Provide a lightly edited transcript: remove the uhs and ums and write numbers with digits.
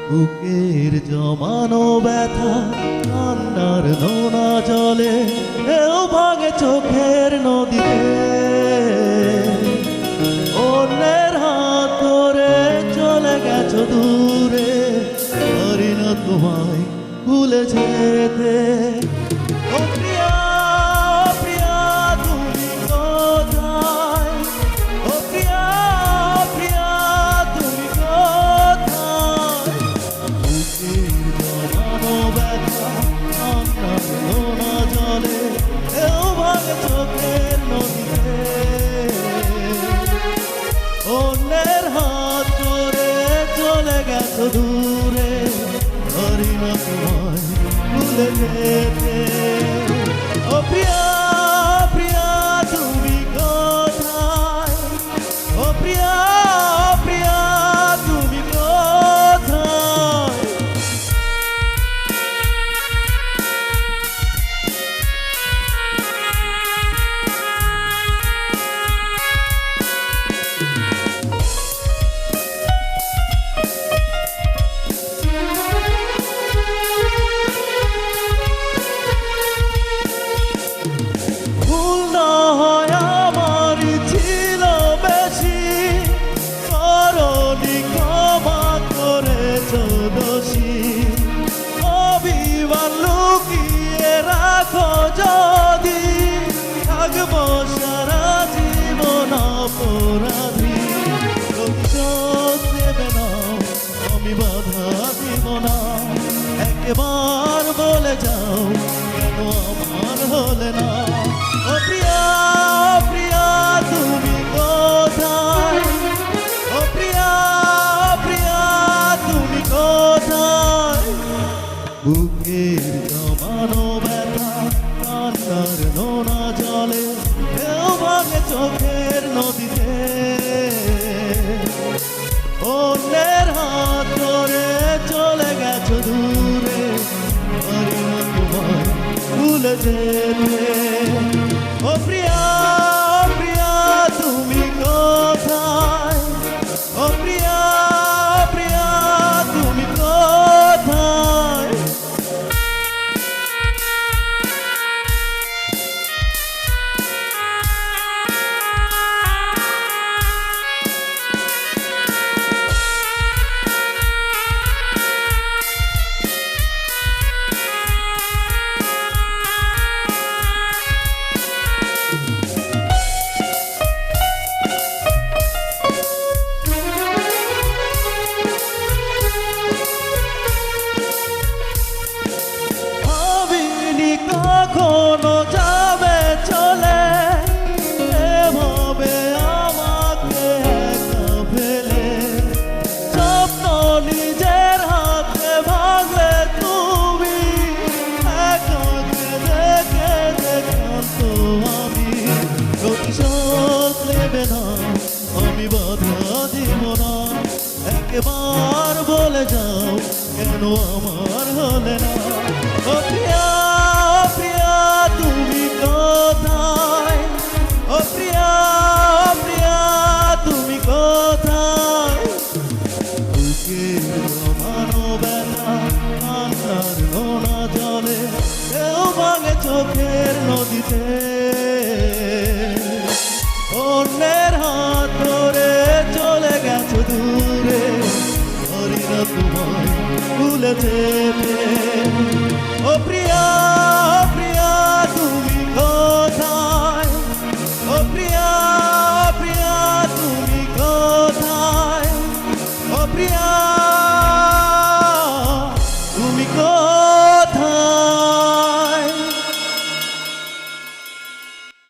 বুকের জমানো ব্যথা কান্নার নোনা জলে ঢেউ ভাঙে চোখের নদীতে। অন্যের হাত ধরে চলে গেছো দূরে, পারি না তোমায় ভুলে যেতে। ও প্রিয়া, প্রিয়া তুমি কোথায়? ও প্রিয়া, প্রিয়া তুমি কোথায়? বুকের জমানো ব্যথা কান্নার নোনা জলে ঢেউ ভাঙে চোখের নদীতে। অন্যের হাত ধরে চলে গেছো দূরে, পারি না তোমায় ভুলে যেতে। ও প্রিয়া, প্রিয়া তুমি কোথায়? ও প্রিয়া, প্রিয়া তুমি কোথায়? ভুল না হয় আমারই ছিল বেশি, করনি ক্ষমা করেছ দোষী। অভিমান লুকিয়ে রাখো যদি, থাকবো সারা জীবন অপরাধী। প্রতিশোধ নেবে না, আমি বাধা দিব না। একবার বলে যাও কেন আমার হলে না। ও প্রিয়া, প্রিয়া তুমি কোথায়? ও প্রিয়া, প্রিয়া তুমি কোথায়? বুকের জমানো ব্যথা কান্নার নোনা জলে ঢেউ ভাঙে চোখের নদীতে। অন্যের হাত ধরে চলে গেছো দূরে, পারি না তোমায় ভুলে যেতে। ও প্রিয়া, প্রিয়া তুমি কোথায়? ও প্রিয়া, প্রিয়া তুমি কোথায়? ভাবিনি কখনো যাবে চলে, এভাবে আমাকে একা ফেলে। স্বপ্ন নিজের হাতে ভাঙলে তুমি, একাকে দেখে দেখাতো আমি। প্রতিশোধ নেবে না, আমি বাধা দিব না। একবার বলে যাও কেন আমার হলে না। ও প্রিয়া, প্রিয়া তুমি কোথায়? ও প্রিয়া, প্রিয়া তুমি কোথায়? বুকের জমানো ব্যথা কান্নার নোনা জলে ঢেউ ভাঙে চোখের নদীতে। অন্যের হাত ধরে চলে গেছো দূরে, পারি না তোমায় ভুলে যেতে।